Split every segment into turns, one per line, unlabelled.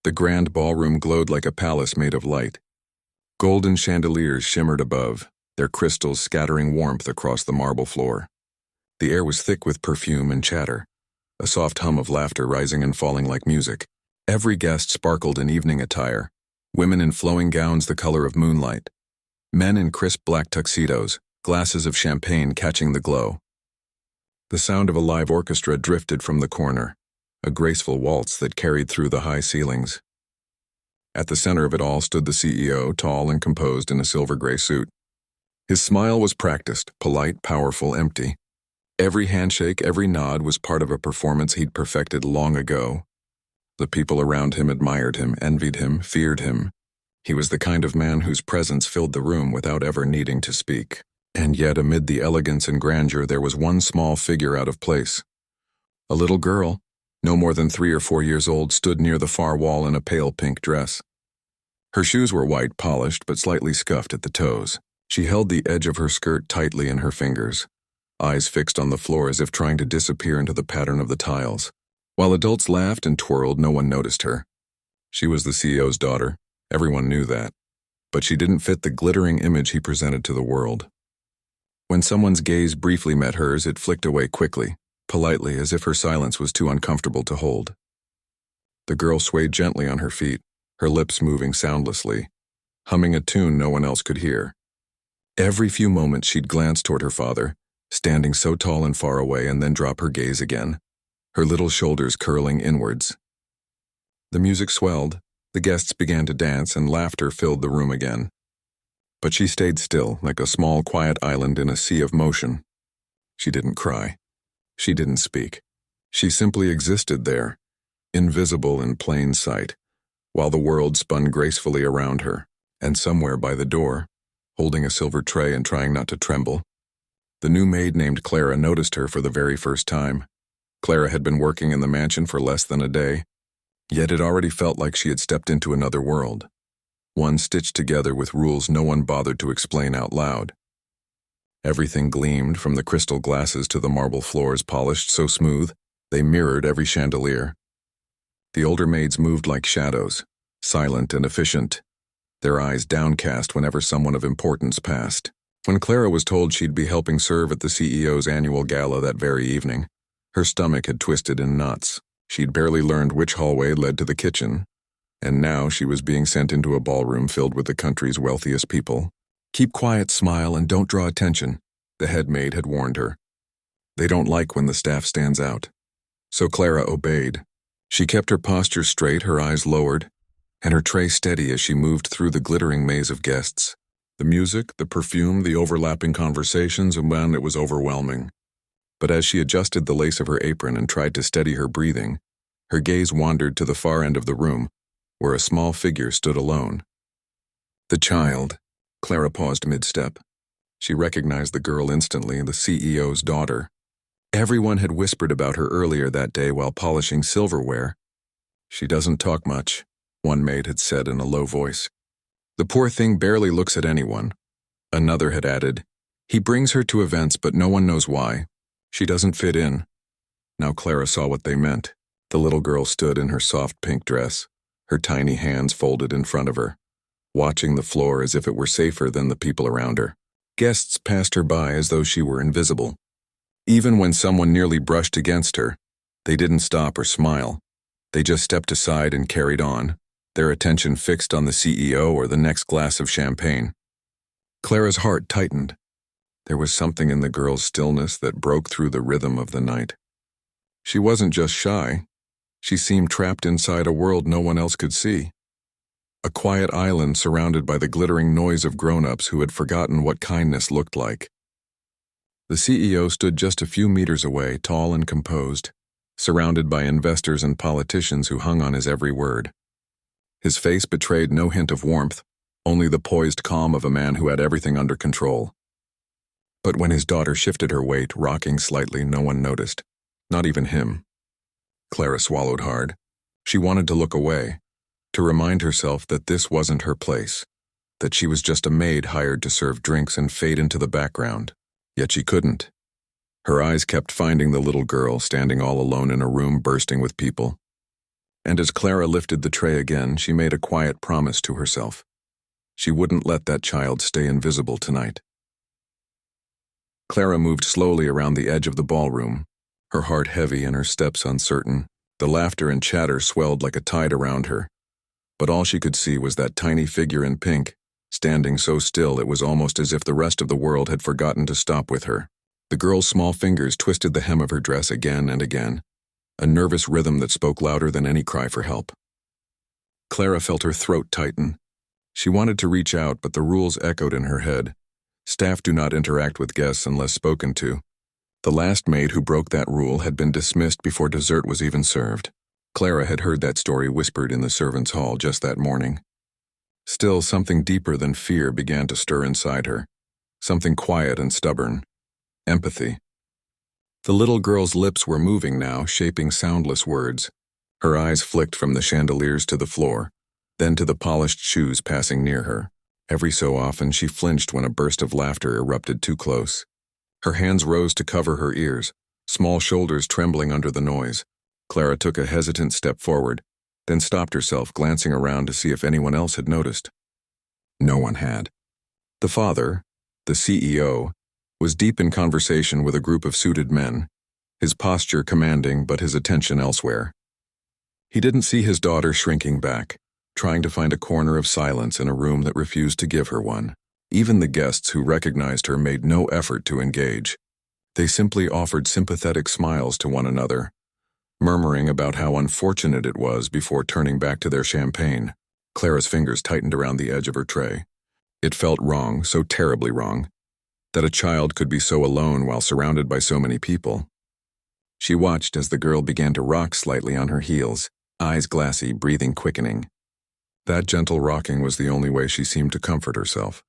The grand ballroom glowed like a palace made of light. Golden chandeliers shimmered above, their crystals scattering warmth across the marble floor. The air was thick with perfume and chatter, a soft hum of laughter rising and falling like music. Every guest sparkled in evening attire, women in flowing gowns the color of moonlight, men in crisp black tuxedos, glasses of champagne catching the glow. The sound of a live orchestra drifted from the corner, a graceful waltz that carried through the high ceilings. At the center of it all stood the CEO, tall and composed in a silver-gray suit. His smile was practiced, polite, powerful, empty. Every handshake, every nod was part of a performance he'd perfected long ago. The people around him admired him, envied him, feared him. He was the kind of man whose presence filled the room without ever needing to speak. And yet, amid the elegance and grandeur, there was one small figure out of place. A little girl, no more than 3 or 4 years old, stood near the far wall in a pale pink dress. Her shoes were white, polished, but slightly scuffed at the toes. She held the edge of her skirt tightly in her fingers, eyes fixed on the floor as if trying to disappear into the pattern of the tiles. While adults laughed and twirled, no one noticed her. She was the CEO's daughter. Everyone knew that. But she didn't fit the glittering image he presented to the world. When someone's gaze briefly met hers, it flicked away quickly, politely, as if her silence was too uncomfortable to hold. The girl swayed gently on her feet, her lips moving soundlessly, humming a tune no one else could hear. Every few moments she'd glance toward her father, standing so tall and far away, and then drop her gaze again, her little shoulders curling inwards. The music swelled, the guests began to dance, and laughter filled the room again. But she stayed still, like a small, quiet island in a sea of motion. She didn't cry. She didn't speak. She simply existed there, invisible in plain sight, while the world spun gracefully around her. And somewhere by the door, holding a silver tray and trying not to tremble, the new maid named Clara noticed her for the very first time. Clara had been working in the mansion for less than a day, yet it already felt like she had stepped into another world, one stitched together with rules no one bothered to explain out loud. Everything gleamed, from the crystal glasses to the marble floors polished so smooth they mirrored every chandelier. The older maids moved like shadows, silent and efficient, their eyes downcast whenever someone of importance passed. When Clara was told she'd be helping serve at the CEO's annual gala that very evening, her stomach had twisted in knots. She'd barely learned which hallway led to the kitchen, and now she was being sent into a ballroom filled with the country's wealthiest people. "Keep quiet, smile, and don't draw attention," the head maid had warned her. "They don't like when the staff stands out." So Clara obeyed. She kept her posture straight, her eyes lowered, and her tray steady as she moved through the glittering maze of guests. The music, the perfume, the overlapping conversations, and when it was overwhelming. But as she adjusted the lace of her apron and tried to steady her breathing, her gaze wandered to the far end of the room, where a small figure stood alone. The child. Clara paused mid-step. She recognized the girl instantly, the CEO's daughter. Everyone had whispered about her earlier that day while polishing silverware. "She doesn't talk much," one maid had said in a low voice. "The poor thing barely looks at anyone." Another had added, "He brings her to events, but no one knows why. She doesn't fit in." Now Clara saw what they meant. The little girl stood in her soft pink dress, her tiny hands folded in front of her, watching the floor as if it were safer than the people around her. Guests passed her by as though she were invisible. Even when someone nearly brushed against her, they didn't stop or smile. They just stepped aside and carried on, their attention fixed on the CEO or the next glass of champagne. Clara's heart tightened. There was something in the girl's stillness that broke through the rhythm of the night. She wasn't just shy. She seemed trapped inside a world no one else could see. A quiet island surrounded by the glittering noise of grown-ups who had forgotten what kindness looked like. The CEO stood just a few meters away, tall and composed, surrounded by investors and politicians who hung on his every word. His face betrayed no hint of warmth, only the poised calm of a man who had everything under control. But when his daughter shifted her weight, rocking slightly, no one noticed, not even him. Clara swallowed hard. She wanted to look away, to remind herself that this wasn't her place, that she was just a maid hired to serve drinks and fade into the background. Yet she couldn't. Her eyes kept finding the little girl standing all alone in a room bursting with people. And as Clara lifted the tray again, she made a quiet promise to herself. She wouldn't let that child stay invisible tonight. Clara moved slowly around the edge of the ballroom, her heart heavy and her steps uncertain. The laughter and chatter swelled like a tide around her, but all she could see was that tiny figure in pink, standing so still it was almost as if the rest of the world had forgotten to stop with her. The girl's small fingers twisted the hem of her dress again and again, a nervous rhythm that spoke louder than any cry for help. Clara felt her throat tighten. She wanted to reach out, but the rules echoed in her head. Staff do not interact with guests unless spoken to. The last maid who broke that rule had been dismissed before dessert was even served. Clara had heard that story whispered in the servants' hall just that morning. Still, something deeper than fear began to stir inside her. Something quiet and stubborn. Empathy. The little girl's lips were moving now, shaping soundless words. Her eyes flicked from the chandeliers to the floor, then to the polished shoes passing near her. Every so often she flinched when a burst of laughter erupted too close. Her hands rose to cover her ears, small shoulders trembling under the noise. Clara took a hesitant step forward, then stopped herself, glancing around to see if anyone else had noticed. No one had. The father, the CEO, was deep in conversation with a group of suited men, his posture commanding but his attention elsewhere. He didn't see his daughter shrinking back, trying to find a corner of silence in a room that refused to give her one. Even the guests who recognized her made no effort to engage. They simply offered sympathetic smiles to one another, murmuring about how unfortunate it was before turning back to their champagne. Clara's fingers tightened around the edge of her tray. It felt wrong, so terribly wrong, that a child could be so alone while surrounded by so many people. She watched as the girl began to rock slightly on her heels, eyes glassy, breathing quickening. That gentle rocking was the only way she seemed to comfort herself,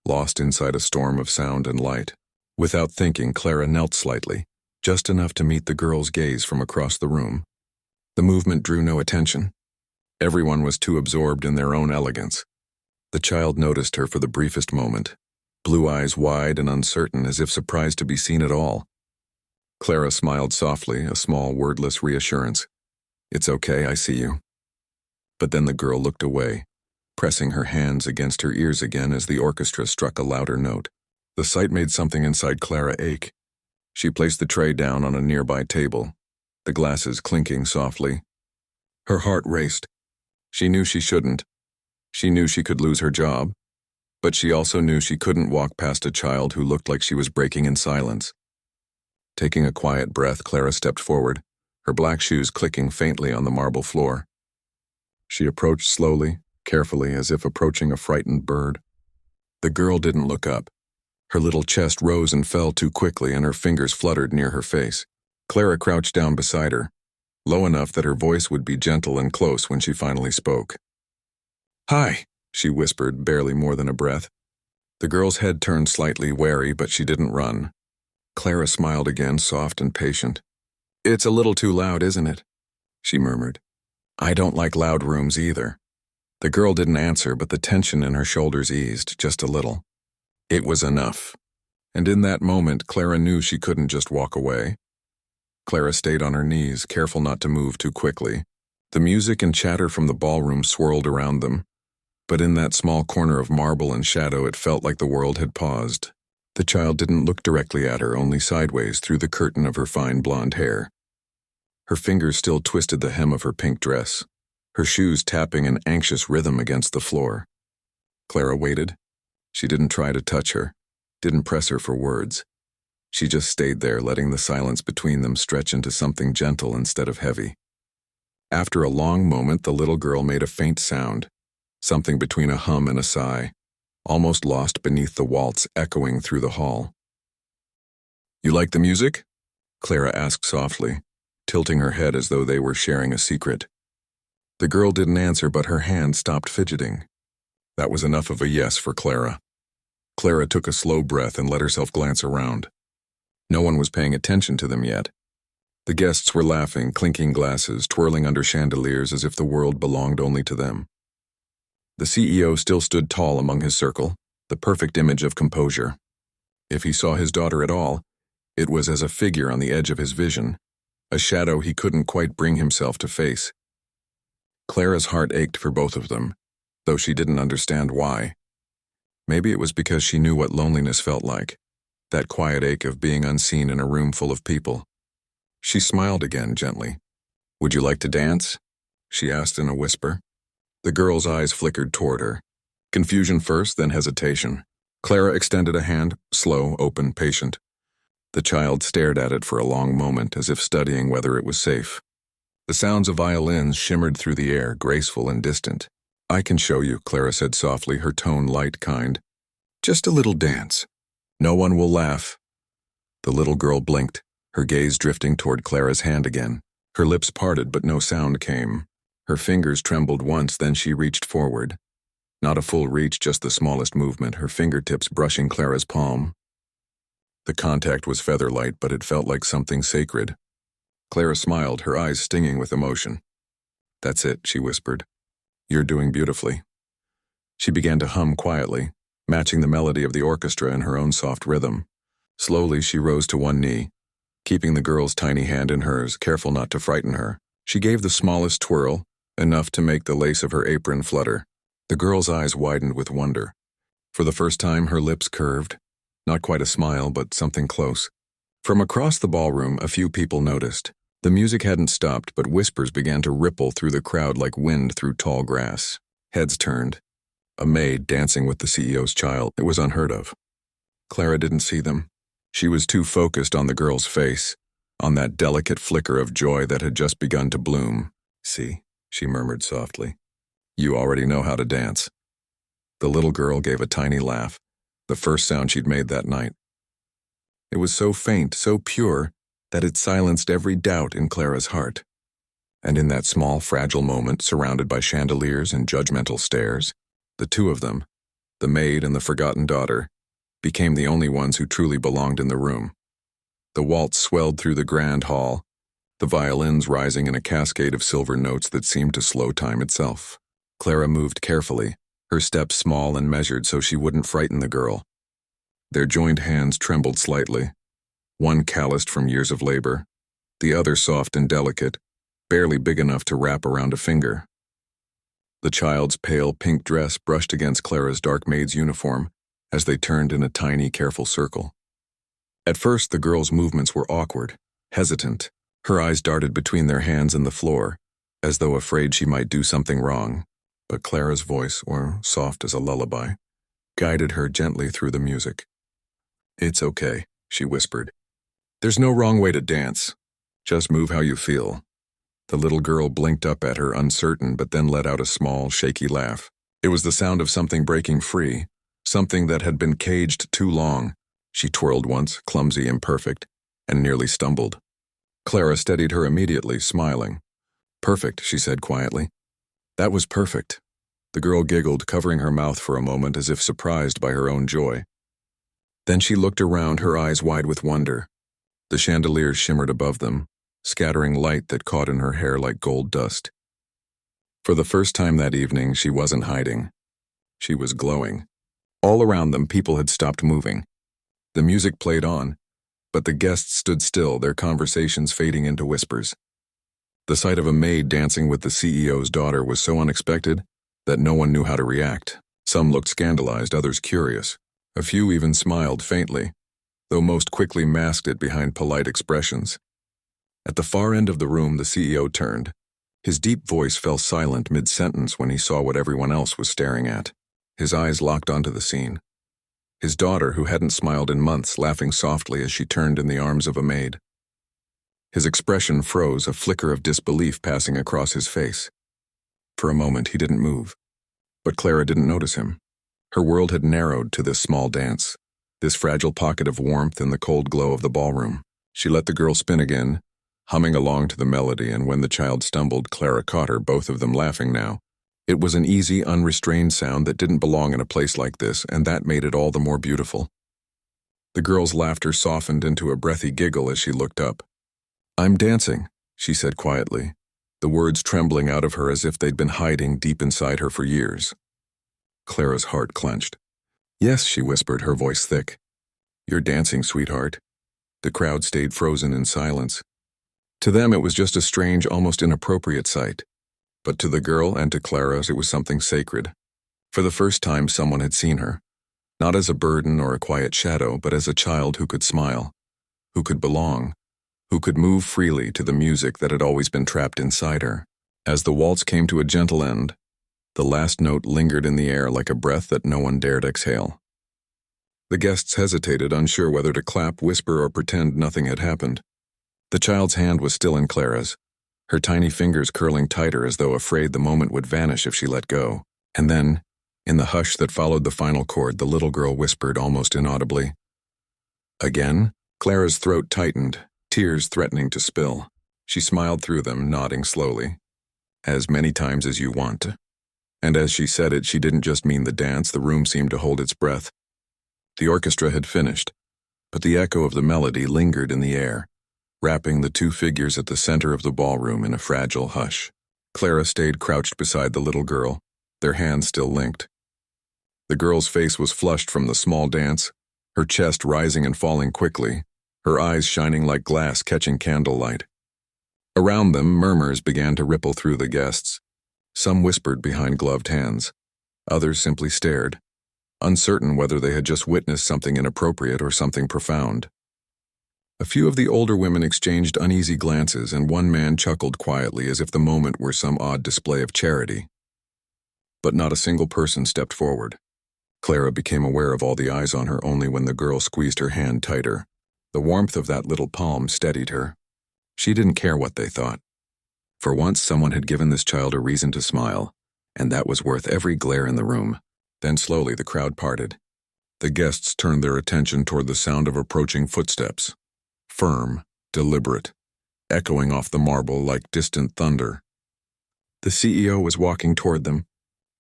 lost inside a storm of sound and light. Without thinking, Clara knelt slightly, just enough to meet the girl's gaze from across the room. The movement drew no attention. Everyone was too absorbed in their own elegance. The child noticed her for the briefest moment, blue eyes wide and uncertain as if surprised to be seen at all. Clara smiled softly, a small wordless reassurance. "It's okay, I see you." But then the girl looked away, pressing her hands against her ears again as the orchestra struck a louder note. The sight made something inside Clara ache. She placed the tray down on a nearby table, the glasses clinking softly. Her heart raced. She knew she shouldn't. She knew she could lose her job, but she also knew she couldn't walk past a child who looked like she was breaking in silence. Taking a quiet breath, Clara stepped forward, her black shoes clicking faintly on the marble floor. She approached slowly, carefully, as if approaching a frightened bird. The girl didn't look up. Her little chest rose and fell too quickly, and her fingers fluttered near her face. Clara crouched down beside her, low enough that her voice would be gentle and close when she finally spoke. "Hi," she whispered, barely more than a breath. The girl's head turned slightly, wary, but she didn't run. Clara smiled again, soft and patient. "It's a little too loud, isn't it?" she murmured. "I don't like loud rooms either." The girl didn't answer, but the tension in her shoulders eased just a little. It was enough. And in that moment, Clara knew she couldn't just walk away. Clara stayed on her knees, careful not to move too quickly. The music and chatter from the ballroom swirled around them, but in that small corner of marble and shadow it felt like the world had paused. The child didn't look directly at her, only sideways through the curtain of her fine blonde hair. Her fingers still twisted the hem of her pink dress, her shoes tapping an anxious rhythm against the floor. Clara waited. She didn't try to touch her, didn't press her for words. She just stayed there, letting the silence between them stretch into something gentle instead of heavy. After a long moment, the little girl made a faint sound, something between a hum and a sigh, almost lost beneath the waltz echoing through the hall. "You like the music?" Clara asked softly, tilting her head as though they were sharing a secret. The girl didn't answer, but her hand stopped fidgeting. That was enough of a yes for Clara. Clara took a slow breath and let herself glance around. No one was paying attention to them yet. The guests were laughing, clinking glasses, twirling under chandeliers as if the world belonged only to them. The CEO still stood tall among his circle, the perfect image of composure. If he saw his daughter at all, it was as a figure on the edge of his vision, a shadow he couldn't quite bring himself to face. Clara's heart ached for both of them, though she didn't understand why. Maybe it was because she knew what loneliness felt like, that quiet ache of being unseen in a room full of people. She smiled again gently. "Would you like to dance?" she asked in a whisper. The girl's eyes flickered toward her. Confusion first, then hesitation. Clara extended a hand, slow, open, patient. The child stared at it for a long moment, as if studying whether it was safe. The sounds of violins shimmered through the air, graceful and distant. "I can show you," Clara said softly, her tone light, kind. "Just a little dance. No one will laugh." The little girl blinked, her gaze drifting toward Clara's hand again. Her lips parted, but no sound came. Her fingers trembled once, then she reached forward. Not a full reach, just the smallest movement, her fingertips brushing Clara's palm. The contact was feather-light, but it felt like something sacred. Clara smiled, her eyes stinging with emotion. "That's it," she whispered. "You're doing beautifully." She began to hum quietly, matching the melody of the orchestra in her own soft rhythm. Slowly, she rose to one knee, keeping the girl's tiny hand in hers, careful not to frighten her. She gave the smallest twirl, enough to make the lace of her apron flutter. The girl's eyes widened with wonder. For the first time, her lips curved. Not quite a smile, but something close. From across the ballroom, a few people noticed. The music hadn't stopped, but whispers began to ripple through the crowd like wind through tall grass. Heads turned. A maid dancing with the CEO's child. It was unheard of. Clara didn't see them. She was too focused on the girl's face, on that delicate flicker of joy that had just begun to bloom. "See," she murmured softly. "You already know how to dance." The little girl gave a tiny laugh, the first sound she'd made that night. It was so faint, so pure, that it silenced every doubt in Clara's heart. And in that small, fragile moment, surrounded by chandeliers and judgmental stares, the two of them, the maid and the forgotten daughter, became the only ones who truly belonged in the room. The waltz swelled through the grand hall, the violins rising in a cascade of silver notes that seemed to slow time itself. Clara moved carefully, her steps small and measured so she wouldn't frighten the girl. Their joined hands trembled slightly, one calloused from years of labor, the other soft and delicate, barely big enough to wrap around a finger. The child's pale pink dress brushed against Clara's dark maid's uniform as they turned in a tiny, careful circle. At first, the girl's movements were awkward, hesitant. Her eyes darted between their hands and the floor, as though afraid she might do something wrong. But Clara's voice, or soft as a lullaby, guided her gently through the music. "It's okay," she whispered. "There's no wrong way to dance. Just move how you feel." The little girl blinked up at her, uncertain, but then let out a small, shaky laugh. It was the sound of something breaking free, something that had been caged too long. She twirled once, clumsy, imperfect, and nearly stumbled. Clara steadied her immediately, smiling. "Perfect," she said quietly. "That was perfect." The girl giggled, covering her mouth for a moment as if surprised by her own joy. Then she looked around, her eyes wide with wonder. The chandeliers shimmered above them, scattering light that caught in her hair like gold dust. For the first time that evening, she wasn't hiding. She was glowing. All around them, people had stopped moving. The music played on, but the guests stood still, their conversations fading into whispers. The sight of a maid dancing with the CEO's daughter was so unexpected that no one knew how to react. Some looked scandalized, others curious. A few even smiled faintly, though most quickly masked it behind polite expressions. At the far end of the room, the CEO turned. His deep voice fell silent mid-sentence when he saw what everyone else was staring at. His eyes locked onto the scene. His daughter, who hadn't smiled in months, laughing softly as she turned in the arms of a maid. His expression froze, a flicker of disbelief passing across his face. For a moment, he didn't move. But Clara didn't notice him. Her world had narrowed to this small dance, this fragile pocket of warmth in the cold glow of the ballroom. She let the girl spin again, humming along to the melody, and when the child stumbled, Clara caught her, both of them laughing now. It was an easy, unrestrained sound that didn't belong in a place like this, and that made it all the more beautiful. The girl's laughter softened into a breathy giggle as she looked up. "I'm dancing," she said quietly, the words trembling out of her as if they'd been hiding deep inside her for years. Clara's heart clenched. "Yes," she whispered, her voice thick. "You're dancing, sweetheart." The crowd stayed frozen in silence. To them, it was just a strange, almost inappropriate sight. But to the girl and to Clara, it was something sacred. For the first time, someone had seen her, not as a burden or a quiet shadow, but as a child who could smile, who could belong, who could move freely to the music that had always been trapped inside her. As the waltz came to a gentle end, the last note lingered in the air like a breath that no one dared exhale. The guests hesitated, unsure whether to clap, whisper, or pretend nothing had happened. The child's hand was still in Clara's, her tiny fingers curling tighter as though afraid the moment would vanish if she let go. And then, in the hush that followed the final chord, the little girl whispered almost inaudibly. Again? Clara's throat tightened, tears threatening to spill. She smiled through them, nodding slowly. As many times as you want. And as she said it, she didn't just mean the dance. The room seemed to hold its breath. The orchestra had finished, but the echo of the melody lingered in the air, wrapping the two figures at the center of the ballroom in a fragile hush. Clara stayed crouched beside the little girl, their hands still linked. The girl's face was flushed from the small dance, her chest rising and falling quickly, her eyes shining like glass catching candlelight. Around them, murmurs began to ripple through the guests. Some whispered behind gloved hands. Others simply stared, uncertain whether they had just witnessed something inappropriate or something profound. A few of the older women exchanged uneasy glances, and one man chuckled quietly as if the moment were some odd display of charity. But not a single person stepped forward. Clara became aware of all the eyes on her only when the girl squeezed her hand tighter. The warmth of that little palm steadied her. She didn't care what they thought. For once, someone had given this child a reason to smile, and that was worth every glare in the room. Then slowly the crowd parted. The guests turned their attention toward the sound of approaching footsteps. Firm, deliberate, echoing off the marble like distant thunder. The CEO was walking toward them.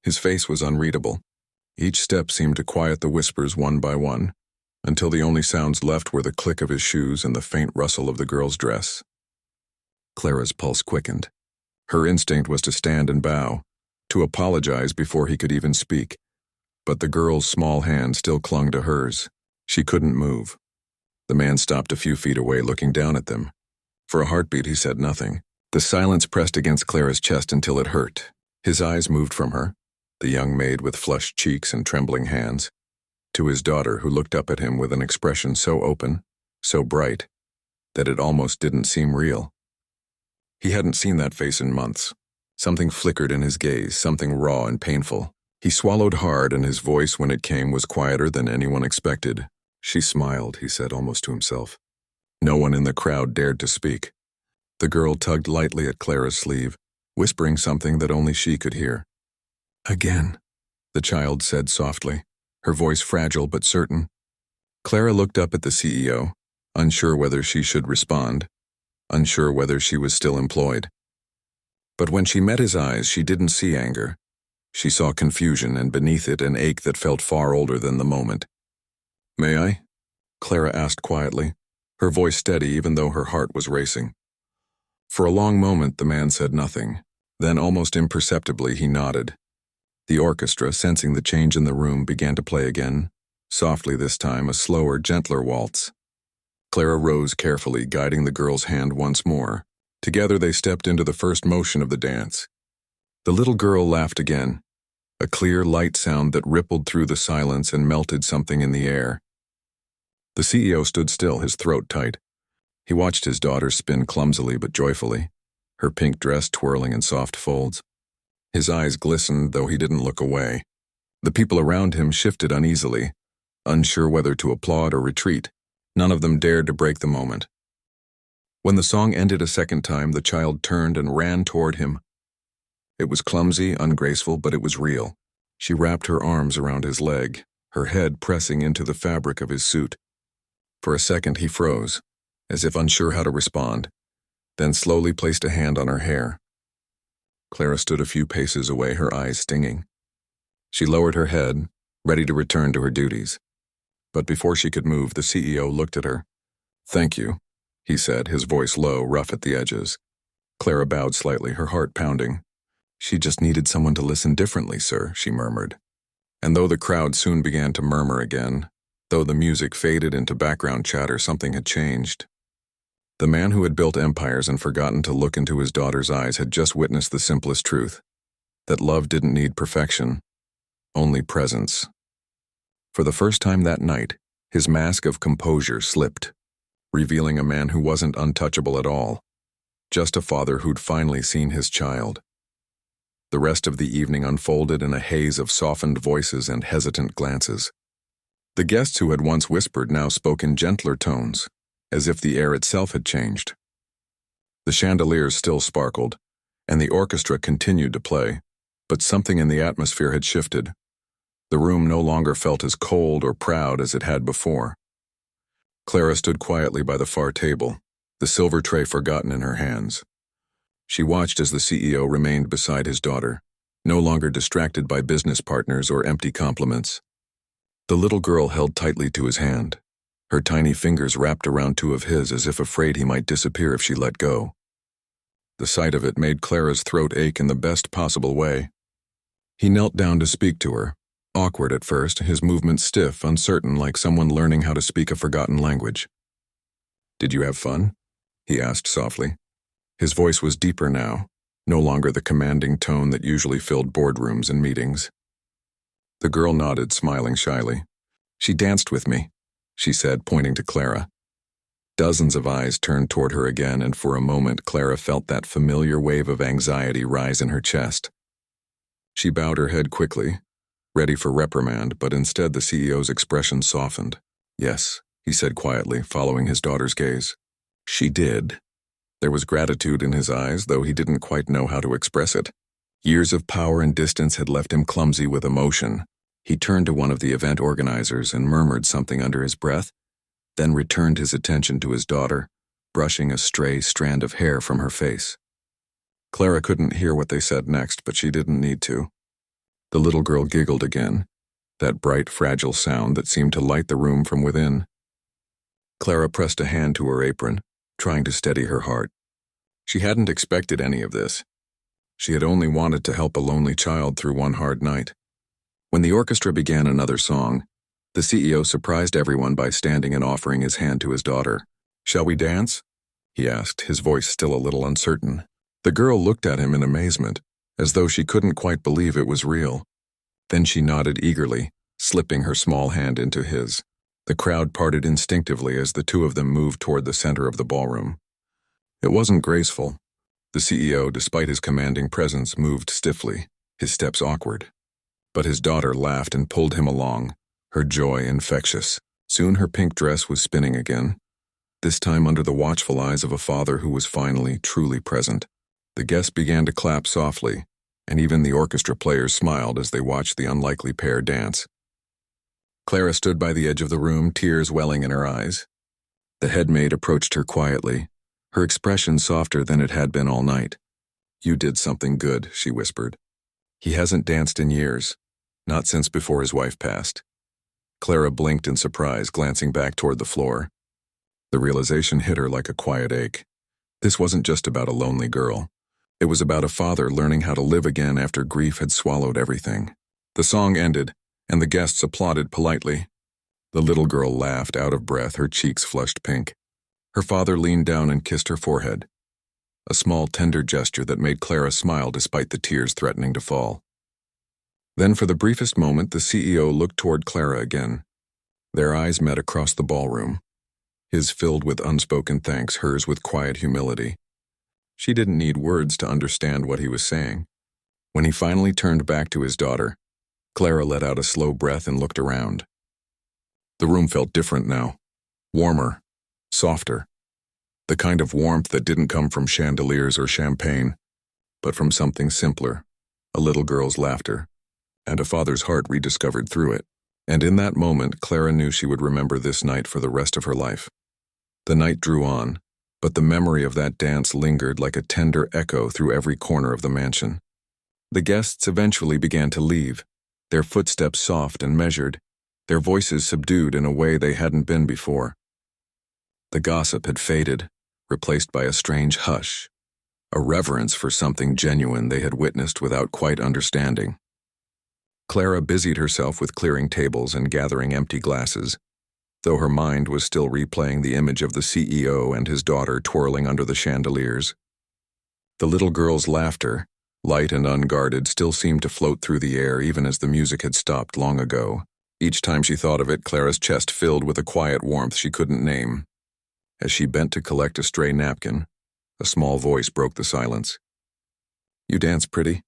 His face was unreadable. Each step seemed to quiet the whispers one by one, until the only sounds left were the click of his shoes and the faint rustle of the girl's dress. Clara's pulse quickened. Her instinct was to stand and bow, to apologize before he could even speak. But the girl's small hand still clung to hers. She couldn't move. The man stopped a few feet away, looking down at them. For a heartbeat, he said nothing. The silence pressed against Clara's chest until it hurt. His eyes moved from her, the young maid with flushed cheeks and trembling hands, to his daughter, who looked up at him with an expression so open, so bright, that it almost didn't seem real. He hadn't seen that face in months. Something flickered in his gaze, something raw and painful. He swallowed hard, and his voice, when it came, was quieter than anyone expected. She smiled, he said almost to himself. No one in the crowd dared to speak. The girl tugged lightly at Clara's sleeve, whispering something that only she could hear. Again, the child said softly, her voice fragile but certain. Clara looked up at the CEO, unsure whether she should respond, unsure whether she was still employed. But when she met his eyes, she didn't see anger. She saw confusion, and beneath it an ache that felt far older than the moment. May I? Clara asked quietly, her voice steady even though her heart was racing. For a long moment the man said nothing. Then almost imperceptibly he nodded. The orchestra, sensing the change in the room, began to play again, softly this time, a slower, gentler waltz. Clara rose carefully, guiding the girl's hand once more. Together they stepped into the first motion of the dance. The little girl laughed again, a clear, light sound that rippled through the silence and melted something in the air. The CEO stood still, his throat tight. He watched his daughter spin clumsily but joyfully, her pink dress twirling in soft folds. His eyes glistened, though he didn't look away. The people around him shifted uneasily, unsure whether to applaud or retreat. None of them dared to break the moment. When the song ended a second time, the child turned and ran toward him. It was clumsy, ungraceful, but it was real. She wrapped her arms around his leg, her head pressing into the fabric of his suit. For a second he froze, as if unsure how to respond, then slowly placed a hand on her hair. Clara stood a few paces away, her eyes stinging. She lowered her head, ready to return to her duties. But before she could move, the CEO looked at her. "Thank you," he said, his voice low, rough at the edges. Clara bowed slightly, her heart pounding. "She just needed someone to listen differently, sir," she murmured. And though the crowd soon began to murmur again, though the music faded into background chatter, something had changed. The man who had built empires and forgotten to look into his daughter's eyes had just witnessed the simplest truth, that love didn't need perfection, only presence. For the first time that night, his mask of composure slipped, revealing a man who wasn't untouchable at all, just a father who'd finally seen his child. The rest of the evening unfolded in a haze of softened voices and hesitant glances. The guests who had once whispered now spoke in gentler tones, as if the air itself had changed. The chandeliers still sparkled, and the orchestra continued to play, but something in the atmosphere had shifted. The room no longer felt as cold or proud as it had before. Clara stood quietly by the far table, the silver tray forgotten in her hands. She watched as the CEO remained beside his daughter, no longer distracted by business partners or empty compliments. The little girl held tightly to his hand, her tiny fingers wrapped around two of his as if afraid he might disappear if she let go. The sight of it made Clara's throat ache in the best possible way. He knelt down to speak to her, awkward at first, his movements stiff, uncertain, like someone learning how to speak a forgotten language. "Did you have fun?" he asked softly. His voice was deeper now, no longer the commanding tone that usually filled boardrooms and meetings. The girl nodded, smiling shyly. "She danced with me," she said, pointing to Clara. Dozens of eyes turned toward her again, and for a moment Clara felt that familiar wave of anxiety rise in her chest. She bowed her head quickly, ready for reprimand, but instead the CEO's expression softened. "Yes," he said quietly, following his daughter's gaze. "She did." There was gratitude in his eyes, though he didn't quite know how to express it. Years of power and distance had left him clumsy with emotion. He turned to one of the event organizers and murmured something under his breath, then returned his attention to his daughter, brushing a stray strand of hair from her face. Clara couldn't hear what they said next, but she didn't need to. The little girl giggled again, that bright, fragile sound that seemed to light the room from within. Clara pressed a hand to her apron, trying to steady her heart. She hadn't expected any of this. She had only wanted to help a lonely child through one hard night. When the orchestra began another song, the CEO surprised everyone by standing and offering his hand to his daughter. "Shall we dance?" he asked, his voice still a little uncertain. The girl looked at him in amazement, as though she couldn't quite believe it was real. Then she nodded eagerly, slipping her small hand into his. The crowd parted instinctively as the two of them moved toward the center of the ballroom. It wasn't graceful. The CEO, despite his commanding presence, moved stiffly, his steps awkward. But his daughter laughed and pulled him along, her joy infectious. Soon her pink dress was spinning again, this time under the watchful eyes of a father who was finally, truly present. The guests began to clap softly, and even the orchestra players smiled as they watched the unlikely pair dance. Clara stood by the edge of the room, tears welling in her eyes. The head maid approached her quietly, her expression softer than it had been all night. "You did something good," she whispered. "He hasn't danced in years, not since before his wife passed." Clara blinked in surprise, glancing back toward the floor. The realization hit her like a quiet ache. This wasn't just about a lonely girl. It was about a father learning how to live again after grief had swallowed everything. The song ended, and the guests applauded politely. The little girl laughed, out of breath, her cheeks flushed pink. Her father leaned down and kissed her forehead, a small, tender gesture that made Clara smile despite the tears threatening to fall. Then, for the briefest moment, the CEO looked toward Clara again. Their eyes met across the ballroom, his filled with unspoken thanks, hers with quiet humility. She didn't need words to understand what he was saying. When he finally turned back to his daughter, Clara let out a slow breath and looked around. The room felt different now, warmer, softer. The kind of warmth that didn't come from chandeliers or champagne, but from something simpler, a little girl's laughter, and a father's heart rediscovered through it. And in that moment, Clara knew she would remember this night for the rest of her life. The night drew on, but the memory of that dance lingered like a tender echo through every corner of the mansion. The guests eventually began to leave, their footsteps soft and measured, their voices subdued in a way they hadn't been before. The gossip had faded, replaced by a strange hush, a reverence for something genuine they had witnessed without quite understanding. Clara busied herself with clearing tables and gathering empty glasses. though her mind was still replaying the image of the CEO and his daughter twirling under the chandeliers. The little girl's laughter, light and unguarded, still seemed to float through the air even as the music had stopped long ago. Each time she thought of it, Clara's chest filled with a quiet warmth she couldn't name. As she bent to collect a stray napkin, a small voice broke the silence. "You dance pretty."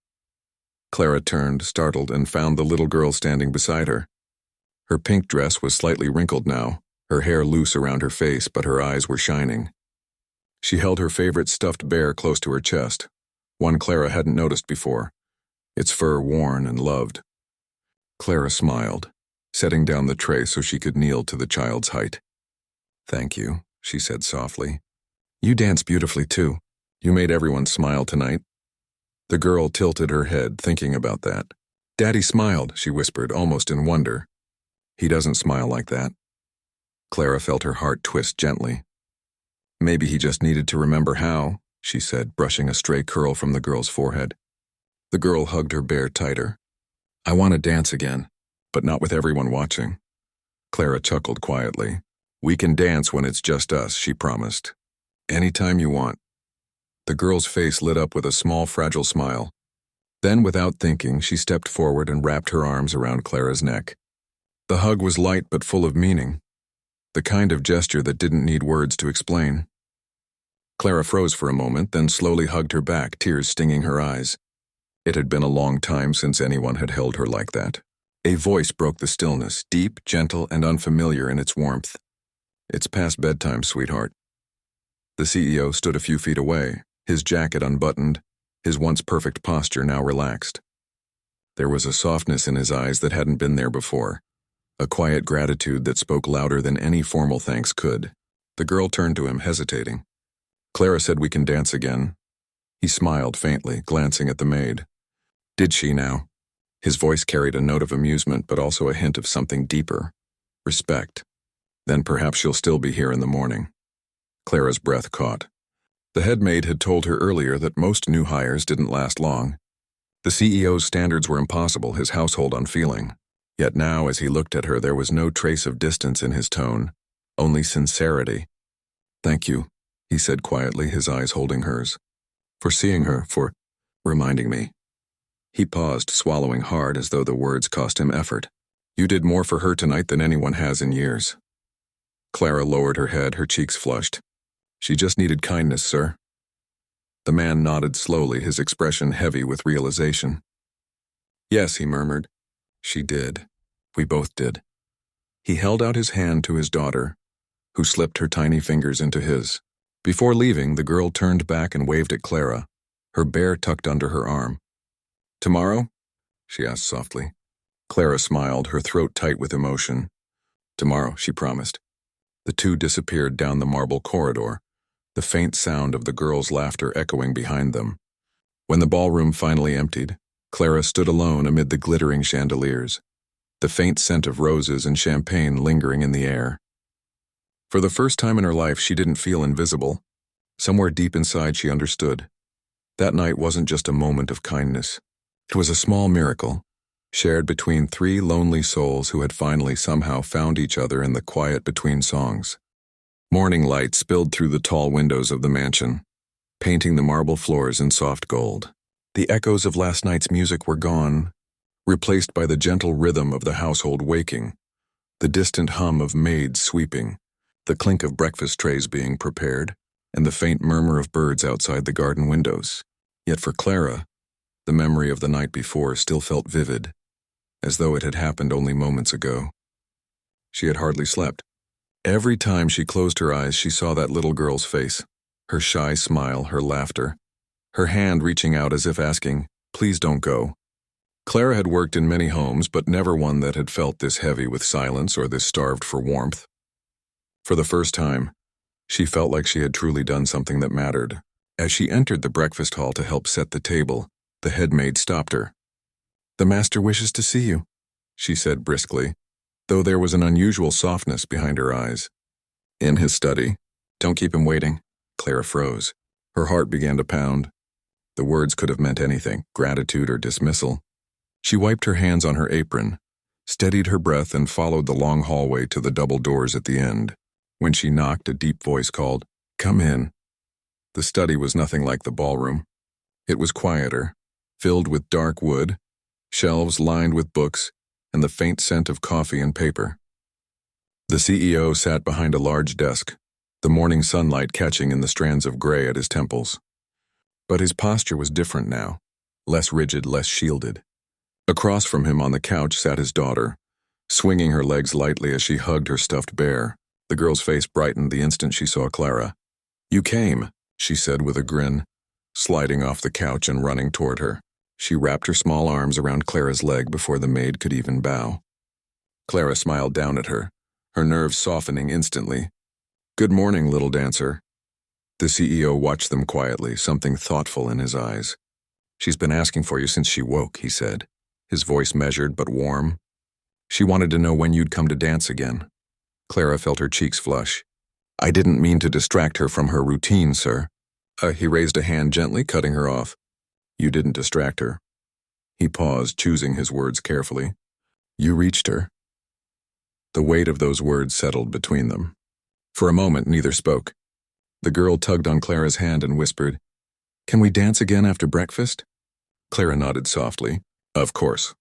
Clara turned, startled, and found the little girl standing beside her. Her pink dress was slightly wrinkled now, her hair loose around her face, but her eyes were shining. She held her favorite stuffed bear close to her chest, one Clara hadn't noticed before, its fur worn and loved. Clara smiled, setting down the tray so she could kneel to the child's height. "Thank you," she said softly. "You dance beautifully too. You made everyone smile tonight." The girl tilted her head, thinking about that. "Daddy smiled," she whispered, almost in wonder. "He doesn't smile like that." Clara felt her heart twist gently. "Maybe he just needed to remember how," she said, brushing a stray curl from the girl's forehead. The girl hugged her bear tighter. "I want to dance again, but not with everyone watching." Clara chuckled quietly. "We can dance when it's just us," she promised. "Anytime you want." The girl's face lit up with a small, fragile smile. Then, without thinking, she stepped forward and wrapped her arms around Clara's neck. The hug was light but full of meaning, the kind of gesture that didn't need words to explain. Clara froze for a moment, then slowly hugged her back, tears stinging her eyes. It had been a long time since anyone had held her like that. A voice broke the stillness, deep, gentle, and unfamiliar in its warmth. "It's past bedtime, sweetheart." The CEO stood a few feet away, his jacket unbuttoned, his once perfect posture now relaxed. There was a softness in his eyes that hadn't been there before, a quiet gratitude that spoke louder than any formal thanks could. The girl turned to him, hesitating. "Clara said we can dance again." He smiled faintly, glancing at the maid. "Did she now?" His voice carried a note of amusement, but also a hint of something deeper. Respect. "Then perhaps she'll still be here in the morning." Clara's breath caught. The head maid had told her earlier that most new hires didn't last long. The CEO's standards were impossible, his household unfeeling. Yet now, as he looked at her, there was no trace of distance in his tone, only sincerity. "Thank you," he said quietly, his eyes holding hers. "For seeing her, for reminding me." He paused, swallowing hard as though the words cost him effort. "You did more for her tonight than anyone has in years." Clara lowered her head, her cheeks flushed. "She just needed kindness, sir." The man nodded slowly, his expression heavy with realization. "Yes," he murmured. "She did. We both did." He held out his hand to his daughter, who slipped her tiny fingers into his. Before leaving, the girl turned back and waved at Clara, her bear tucked under her arm. "Tomorrow?" she asked softly. Clara smiled, her throat tight with emotion. "Tomorrow," she promised. The two disappeared down the marble corridor, the faint sound of the girl's laughter echoing behind them. When the ballroom finally emptied, Clara stood alone amid the glittering chandeliers, the faint scent of roses and champagne lingering in the air. For the first time in her life, she didn't feel invisible. Somewhere deep inside, she understood. That night wasn't just a moment of kindness. It was a small miracle, shared between three lonely souls who had finally somehow found each other in the quiet between songs. Morning light spilled through the tall windows of the mansion, painting the marble floors in soft gold. The echoes of last night's music were gone, replaced by the gentle rhythm of the household waking, the distant hum of maids sweeping, the clink of breakfast trays being prepared, and the faint murmur of birds outside the garden windows. Yet for Clara, the memory of the night before still felt vivid, as though it had happened only moments ago. She had hardly slept. Every time she closed her eyes, she saw that little girl's face, her shy smile, her laughter, her hand reaching out as if asking, "Please don't go." Clara had worked in many homes, but never one that had felt this heavy with silence or this starved for warmth. For the first time, she felt like she had truly done something that mattered. As she entered the breakfast hall to help set the table, the head maid stopped her. "The master wishes to see you," she said briskly, though there was an unusual softness behind her eyes. "In his study. Don't keep him waiting." Clara froze. Her heart began to pound. The words could have meant anything, gratitude or dismissal. She wiped her hands on her apron, steadied her breath, and followed the long hallway to the double doors at the end. When she knocked, a deep voice called, "Come in." The study was nothing like the ballroom. It was quieter, filled with dark wood, shelves lined with books, and the faint scent of coffee and paper. The CEO sat behind a large desk, the morning sunlight catching in the strands of gray at his temples. But his posture was different now, less rigid, less shielded. Across from him on the couch sat his daughter, swinging her legs lightly as she hugged her stuffed bear. The girl's face brightened the instant she saw Clara. "You came," she said with a grin, sliding off the couch and running toward her. She wrapped her small arms around Clara's leg before the maid could even bow. Clara smiled down at her, her nerves softening instantly. "Good morning, little dancer." The CEO watched them quietly, something thoughtful in his eyes. "She's been asking for you since she woke," he said, his voice measured but warm. "She wanted to know when you'd come to dance again." Clara felt her cheeks flush. "I didn't mean to distract her from her routine, sir." He raised a hand gently, cutting her off. "You didn't distract her." He paused, choosing his words carefully. "You reached her." The weight of those words settled between them. For a moment, neither spoke. The girl tugged on Clara's hand and whispered, "Can we dance again after breakfast?" Clara nodded softly. "Of course."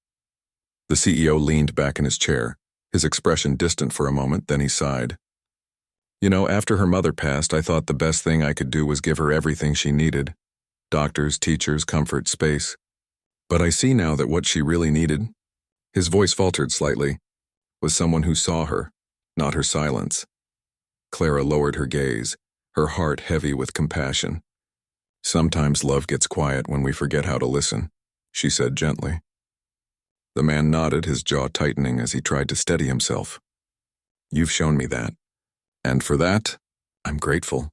The CEO leaned back in his chair, his expression distant for a moment, then he sighed. "You know, after her mother passed, I thought the best thing I could do was give her everything she needed. Doctors, teachers, comfort, space. But I see now that what she really needed," his voice faltered slightly, "was someone who saw her, not her silence." Clara lowered her gaze, her heart heavy with compassion. "Sometimes love gets quiet when we forget how to listen," she said gently. The man nodded, his jaw tightening as he tried to steady himself. "You've shown me that. And for that, I'm grateful."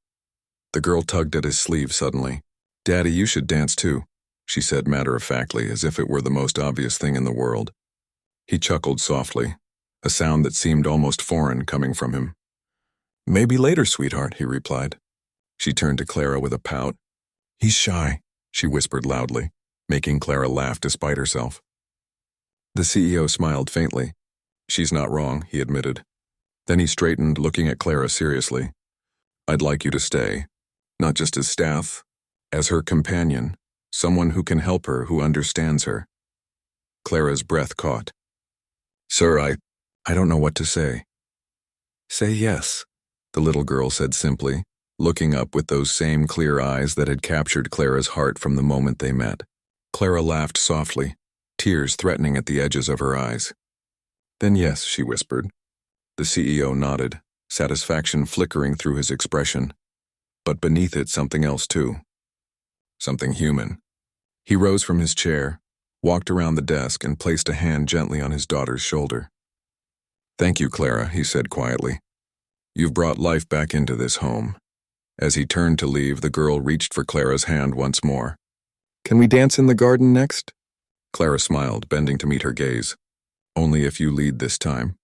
The girl tugged at his sleeve suddenly. "Daddy, you should dance too," she said matter-of-factly, as if it were the most obvious thing in the world. He chuckled softly, a sound that seemed almost foreign coming from him. "Maybe later, sweetheart," he replied. She turned to Clara with a pout. "He's shy," she whispered loudly, making Clara laugh despite herself. The CEO smiled faintly. "She's not wrong," he admitted. Then he straightened, looking at Clara seriously. "I'd like you to stay, not just as staff, as her companion, someone who can help her, who understands her." Clara's breath caught. "Sir, I don't know what to say." "Say yes," the little girl said simply, looking up with those same clear eyes that had captured Clara's heart from the moment they met. Clara laughed softly, tears threatening at the edges of her eyes. "Then yes," she whispered. The CEO nodded, satisfaction flickering through his expression. But beneath it, something else too. Something human. He rose from his chair, walked around the desk, and placed a hand gently on his daughter's shoulder. "Thank you, Clara," he said quietly. "You've brought life back into this home." As he turned to leave, the girl reached for Clara's hand once more. "Can we dance in the garden next?" Clara smiled, bending to meet her gaze. "Only if you lead this time."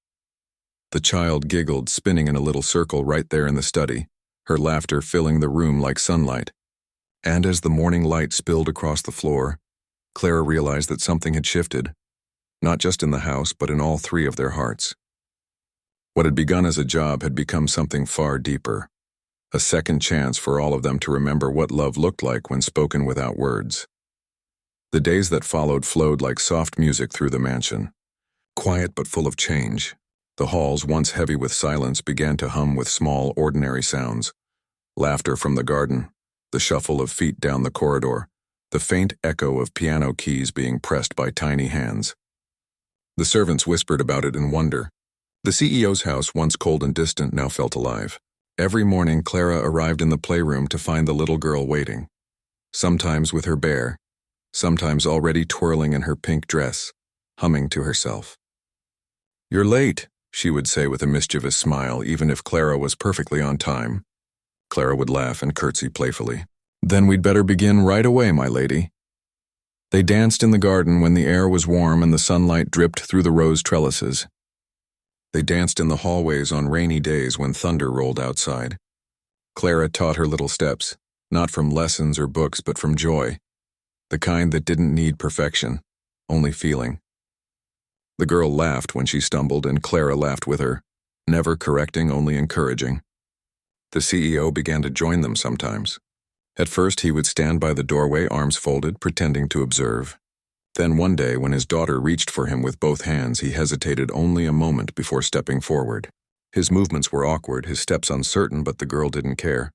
The child giggled, spinning in a little circle right there in the study, her laughter filling the room like sunlight. And as the morning light spilled across the floor, Clara realized that something had shifted, not just in the house, but in all three of their hearts. What had begun as a job had become something far deeper, a second chance for all of them to remember what love looked like when spoken without words. The days that followed flowed like soft music through the mansion, quiet but full of change. The halls, once heavy with silence, began to hum with small, ordinary sounds. Laughter from the garden, the shuffle of feet down the corridor, the faint echo of piano keys being pressed by tiny hands. The servants whispered about it in wonder. The CEO's house, once cold and distant, now felt alive. Every morning, Clara arrived in the playroom to find the little girl waiting, sometimes with her bear, sometimes already twirling in her pink dress, humming to herself. "You're late," she would say with a mischievous smile, even if Clara was perfectly on time. Clara would laugh and curtsy playfully. "Then we'd better begin right away, my lady." They danced in the garden when the air was warm and the sunlight dripped through the rose trellises. They danced in the hallways on rainy days when thunder rolled outside. Clara taught her little steps, not from lessons or books, but from joy, the kind that didn't need perfection, only feeling. The girl laughed when she stumbled, and Clara laughed with her, never correcting, only encouraging. The CEO began to join them sometimes. At first, he would stand by the doorway, arms folded, pretending to observe. Then one day, when his daughter reached for him with both hands, he hesitated only a moment before stepping forward. His movements were awkward, his steps uncertain, but the girl didn't care.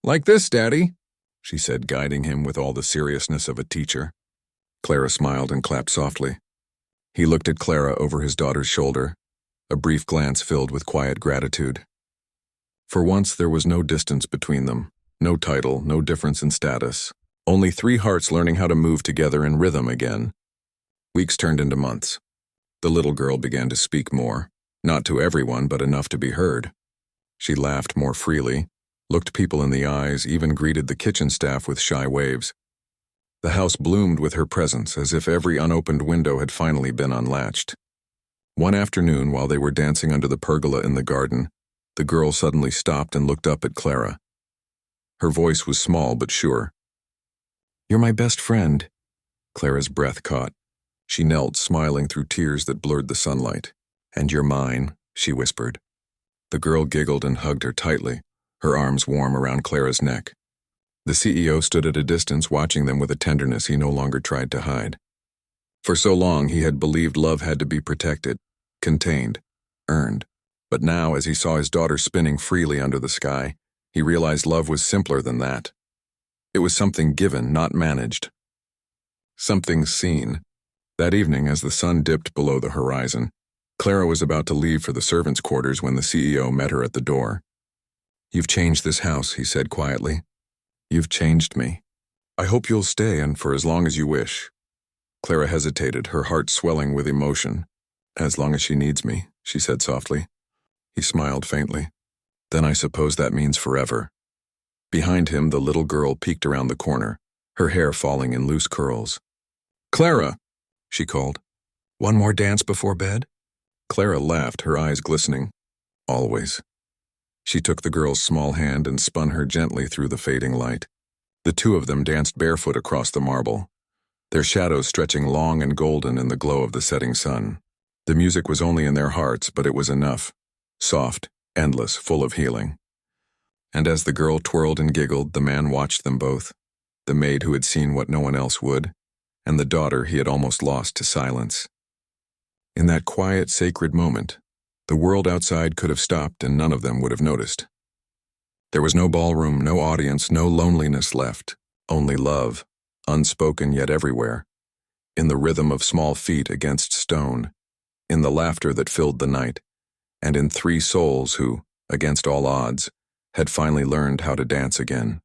"Like this, Daddy," she said, guiding him with all the seriousness of a teacher. Clara smiled and clapped softly. He looked at Clara over his daughter's shoulder, a brief glance filled with quiet gratitude. For once, there was no distance between them, no title, no difference in status, only three hearts learning how to move together in rhythm again. Weeks turned into months. The little girl began to speak more, not to everyone, but enough to be heard. She laughed more freely, looked people in the eyes, even greeted the kitchen staff with shy waves. The house bloomed with her presence, as if every unopened window had finally been unlatched. One afternoon, while they were dancing under the pergola in the garden, the girl suddenly stopped and looked up at Clara. Her voice was small but sure. "You're my best friend." Clara's breath caught. She knelt, smiling through tears that blurred the sunlight. "And you're mine," she whispered. The girl giggled and hugged her tightly, her arms warm around Clara's neck. The CEO stood at a distance, watching them with a tenderness he no longer tried to hide. For so long, he had believed love had to be protected, contained, earned. But now, as he saw his daughter spinning freely under the sky, he realized love was simpler than that. It was something given, not managed. Something seen. That evening, as the sun dipped below the horizon, Clara was about to leave for the servants' quarters when the CEO met her at the door. "You've changed this house," he said quietly. "You've changed me. I hope you'll stay, and for as long as you wish." Clara hesitated, her heart swelling with emotion. "As long as she needs me," she said softly. He smiled faintly. "Then I suppose that means forever." Behind him, the little girl peeked around the corner, her hair falling in loose curls. "Clara!" she called. "One more dance before bed?" Clara laughed, her eyes glistening. "Always." She took the girl's small hand and spun her gently through the fading light. The two of them danced barefoot across the marble, their shadows stretching long and golden in the glow of the setting sun. The music was only in their hearts, but it was enough. Soft, endless, full of healing. And as the girl twirled and giggled, the man watched them both, the maid who had seen what no one else would, and the daughter he had almost lost to silence. In that quiet, sacred moment, the world outside could have stopped and none of them would have noticed. There was no ballroom, no audience, no loneliness left, only love, unspoken yet everywhere, in the rhythm of small feet against stone, in the laughter that filled the night, and in three souls who, against all odds, had finally learned how to dance again.